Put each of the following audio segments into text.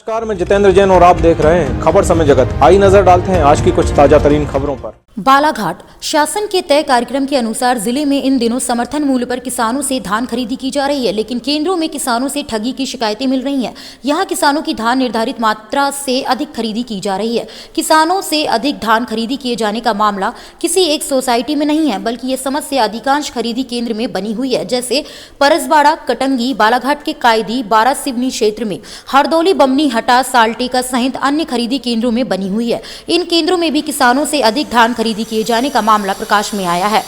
नमस्कार, मैं जितेंद्र जैन और आप देख रहे हैं खबर समय जगत। आई नजर डालते हैं आज की कुछ ताजा तरीन खबरों पर। बालाघाट शासन के तय कार्यक्रम के अनुसार जिले में इन दिनों समर्थन मूल्य पर किसानों से धान खरीदी की जा रही है, लेकिन केंद्रों में किसानों से ठगी की शिकायतें मिल रही हैं। यहां किसानों की धान निर्धारित मात्रा से अधिक खरीदी की जा रही है। किसानों से अधिक धान खरीदी किए जाने का मामला किसी एक सोसाइटी में नहीं है, बल्कि ये समस्या अधिकांश खरीदी केंद्र में बनी हुई है, जैसे परसबाड़ा, कटंगी, बालाघाट के कायदी, बारा सिवनी क्षेत्र में, हरदौली, बमनी, हटा, साल्टेका सहित अन्य खरीदी केंद्रों में बनी हुई है। इन केंद्रों में भी किसानों से अधिक धान खरीदी किए जाने का मामला प्रकाश में आया है।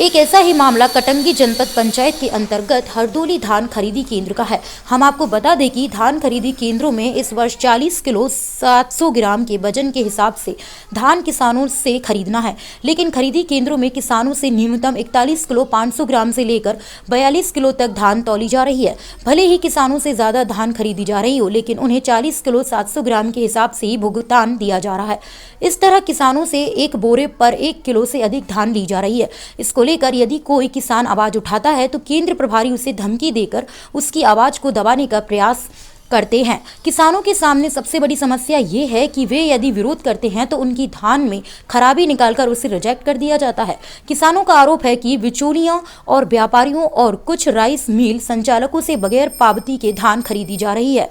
एक ऐसा ही मामला कटंगी जनपद पंचायत के अंतर्गत हरदौली धान खरीदी केंद्र का है। हम आपको बता दें कि धान खरीदी केंद्रों में इस वर्ष 40 किलो 700 ग्राम के वजन के हिसाब से धान किसानों से खरीदना है, लेकिन खरीदी केंद्रों में किसानों से न्यूनतम 41 किलो 500 ग्राम से लेकर 42 किलो तक धान तौली जा रही है। भले ही किसानों से ज्यादा धान खरीदी जा रही हो, लेकिन उन्हें 40 किलो 700 ग्राम के हिसाब से ही भुगतान दिया जा रहा है। इस तरह किसानों से एक बोरे पर 1 किलो से अधिक धान ली जा रही है। इसको लेकर यदि कोई किसान आवाज उठाता है तो केंद्र प्रभारी उसे धमकी देकर उसकी आवाज को दबाने का प्रयास करते हैं। किसानों के सामने सबसे बड़ी समस्या ये है कि वे यदि विरोध करते हैं तो उनकी धान में खराबी निकालकर उसे रिजेक्ट कर दिया जाता है। किसानों का आरोप है कि बिचौलियों और व्यापारियों और कुछ राइस मिल संचालकों से बगैर पावती के धान खरीदी जा रही है।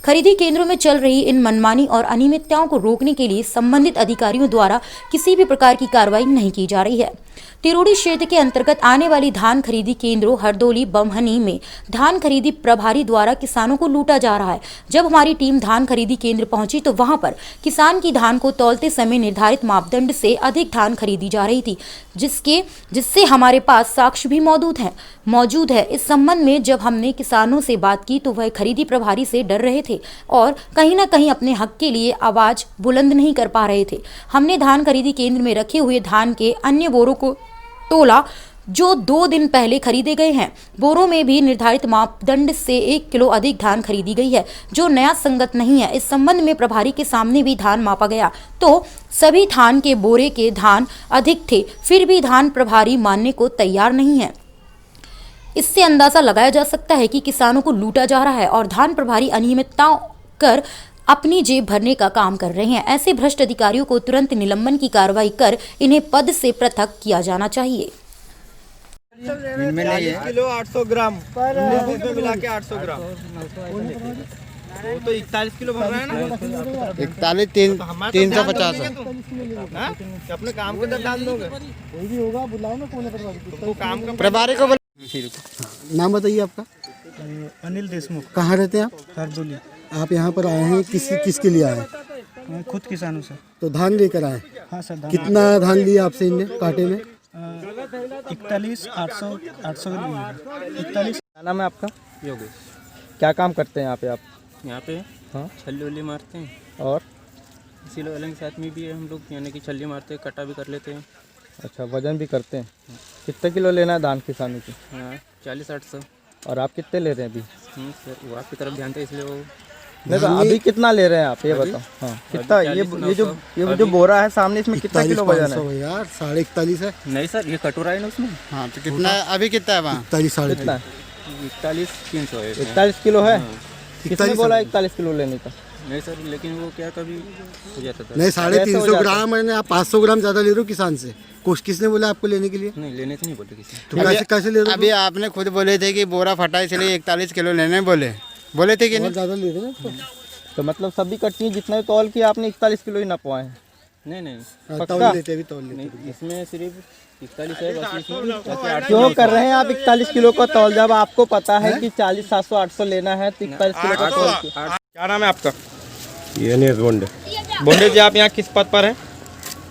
खरीदी केंद्रों में चल रही इन मनमानी और अनियमितताओं को रोकने के लिए संबंधित अधिकारियों द्वारा किसी भी प्रकार की कार्रवाई नहीं की जा रही है। तिरोड़ी क्षेत्र के अंतर्गत आने वाली धान खरीदी केंद्रों हरदौली, बमहनी में धान खरीदी प्रभारी द्वारा किसानों को लूटा जा रहा है। जब हमारी टीम धान खरीदी केंद्र पहुंची तो वहां पर किसान की धान को तौलते समय निर्धारित मापदंड से अधिक धान खरीदी जा रही थी, जिससे हमारे पास साक्ष्य भी मौजूद है। इस संबंध में जब हमने किसानों से बात की तो वह खरीदी प्रभारी से डर रहे थे और कहीं ना कहीं अपने हक के लिए आवाज बुलंद नहीं कर पा रहे थे। हमने धान खरीदी केंद्र में रखे हुए धान के अन्य बोरों को तोला जो 2 दिन पहले खरीदे गए हैं। बोरों में भी निर्धारित मापदंड से 1 किलो अधिक धान खरीदी गई है, जो नया संगत नहीं है। इस संबंध में प्रभारी के सामने भी धान मापा गया तो सभी धान के बोरे के धान अधिक थे, फिर भी धान प्रभारी मानने को तैयार नहीं है। इससे अंदाजा लगाया जा सकता है कि किसानों को लूटा जा रहा है और धान प्रभारी अनियमितताओं कर अपनी जेब भरने का काम कर रहे हैं। ऐसे भ्रष्ट अधिकारियों को तुरंत निलंबन की कार्रवाई कर इन्हें पद से पृथक किया जाना चाहिए। किलो 800 ग्राम पर मिला के 800 ग्राम, वो तो 41 किलो भर रहा है ना। 41 350 अपने काम के अंदर डाल दोगे, कोई भी होगा बुलाओ ना, कौन काम का प्रभारी को। नाम बताइए आपका? अनिल देशमुख। कहाँ रहते हैं आप? हरदौली। आप यहाँ पर आए हैं किसके लिए आए हैं? खुद किसानों से। तो धान लेकर आए? हाँ सर। कितना धान लिया आपसे इनने कांटे में? 41 800 41। क्या नाम है आपका? योगेश। क्या काम करते हैं यहाँ पे आप? यहाँ पे हाँ, छल्ली वल्ली मारते हैं और इसी लोग अलग साथ में भी है हम लोग, यानी कि छल्ली मारते हैं, कटा भी कर लेते हैं। अच्छा, वजन भी करते हैं। कितने किलो लेना है धान किसानों की? हाँ 40-800। और आप कितने ले रहे हैं अभी? सर वो आपकी तरफ ध्यान था इसलिए वो नहीं तो अभी कितना ले रहे हैं आप ये बताओ। हाँ कितना? ये जो बोरा है सामने, इसमें कितना किलो वजन है? यार 41.5 है। नहीं सर, ये कटोरा है ना उसमें। हाँ तो कितना अभी कितना है वहाँ? 41 कितना? 41-300 है। 41 किलो है। किसने बोला 41 किलो लेने का? नहीं सर, लेकिन वो क्या कभी हो जाता था। नहीं 350 ग्राम है, आप 500 ग्राम ज्यादा ले रहे हो किसान से। किसने बोला आपको लेने के लिए? नहीं, लेने से नहीं बोलते किसी। तो कैसे ले रहे हो? अभी आपने खुद बोले थे कि बोरा फटा इसलिए 41 किलो लेने बोले थे कि नहीं? ज्यादा ले रहे हैं तो मतलब सभी कट्टी जितने तौल की आपने 41 किलो ही नपवाए हैं? नहीं पक्का? लेते भी तौल लेते। नहीं, इसमें सिर्फ 41 है बस। इसमें क्यों कर रहे हैं आप 41 किलो का तौल, जब आपको पता है कि 40 700 800 लेना है तो 41 किलो का तौल? क्या नाम है आपका? ये बोंडे बोंडे जी, आप यहाँ किस पद पर हैं?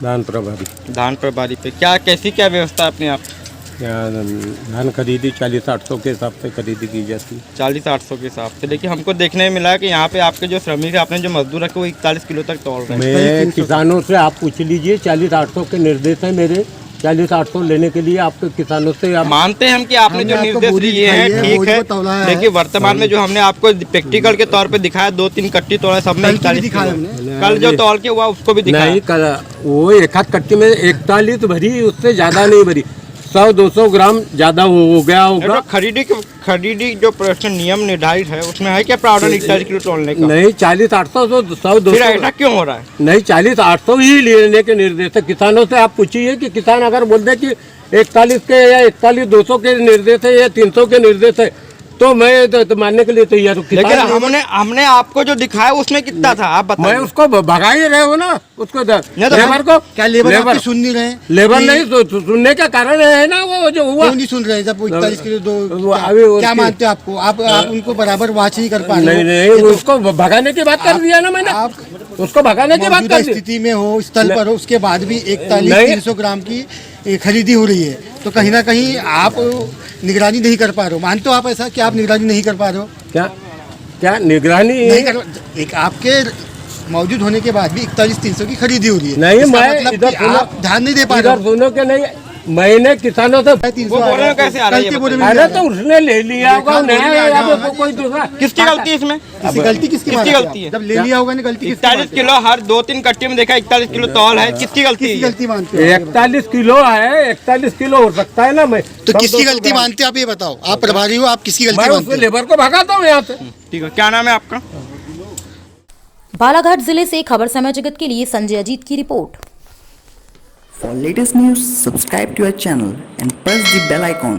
धान प्रभारी। धान प्रभारी पे कैसी क्या व्यवस्था है अपने आप? यहाँ धान खरीदी 40-800 के हिसाब से खरीदी की जाती है। 40-800 के हिसाब से। देखिए, हमको देखने में मिला है कि यहाँ पे आपके जो श्रमिक है, आपने जो मजदूर रखे, वो 41 किलो तक तोल रहे हैं। मैं किसानों से आप पूछ लीजिए, 40-800 के निर्देश है मेरे। 40-800 लेने के लिए आपके किसानों से आप मानते हैं हम कि आपने जो निर्देश दिए हैं ठीक है। देखिए, वर्तमान में जो हमने आपको प्रैक्टिकल के तौर पे दिखाया, 2-3 कट्टी तोड़ा, सब में 41 कल जो तौल के हुआ उसको भी दिखाया। नहीं, कल वो एक हाथ कट्टी में 41 भरी, उससे ज्यादा नहीं भरी। 100-200 ग्राम ज्यादा हो गया ये होगा। तो खरीदी जो प्रश्न नियम निर्धारित है उसमें है क्या प्रावधान 41 किलो तोलने का? नहीं 40-800 तो 100-200 फिर ऐसा क्यों हो रहा है? नहीं 40-800 ही लेने के निर्देश है। किसानों से आप पूछिए कि किसान अगर बोल दे कि 41 के या 41-200 के निर्देश है या 300 के निर्देश है तो मैं तो मानने के लिए तैयार हूँ। लेकिन हमने आपको जो दिखाया उसमें कितना था आप बताइए। मैं उसको भगा ही रहे हो ना उसको लेबर को। क्या लेबर आपकी सुन नहीं रहे? लेबर नहीं सुनने का कारण है ना वो जो हुआ। क्यों नहीं सुन रहे? जब 41 किलो अभी क्या मानते हो आपको? आप उनको बराबर वाच नहीं कर पा रहे? नहीं उसको भगाने की बात कर दिया ना मैंने। आप उसको भगाने की बात कर दी। स्थिति में हो, स्थल पर हो, उसके बाद भी 41-300 ग्राम की खरीदी हो रही है तो कहीं ना कहीं आप निगरानी नहीं कर पा रहे हो। मानते हो आप ऐसा कि आप निगरानी नहीं कर पा रहे हो? क्या निगरानी नहीं कर, एक आपके मौजूद होने के बाद भी 41-300 की खरीदी हो रही है। नहीं इसका मैं मतलब इधर कि आप ध्यान नहीं दे पा रहे इधर सुनो के नहीं मैंने किसानों से 300 वो बोल रहे हो कैसे आ रहा है ये बोले अरे तो उसने ले लिया होगा कोई दूसरा। किसकी गलती है इसमें? गलती किसकी किसकी गलती है? जब ले लिया होगा ना गलती किसकी 41 किलो हर 2-3 कट्टे में देखा 41 किलो तौल है, किसकी गलती किसकी है? गलती मानते हो? 41 किलो है 41 किलो हो सकता है ना। मैं तो किसकी गलती मानते हो आप ये बताओ? आप प्रभारी हो, आप किसकी मैं गलती उसको मानते हो? लेबर को भगाता हूँ यहाँ से। ठीक है, क्या नाम है आपका? बालाघाट जिले से खबर समय जगत के लिए संजय अजीत की report. For latest news, subscribe to our channel and press the bell icon.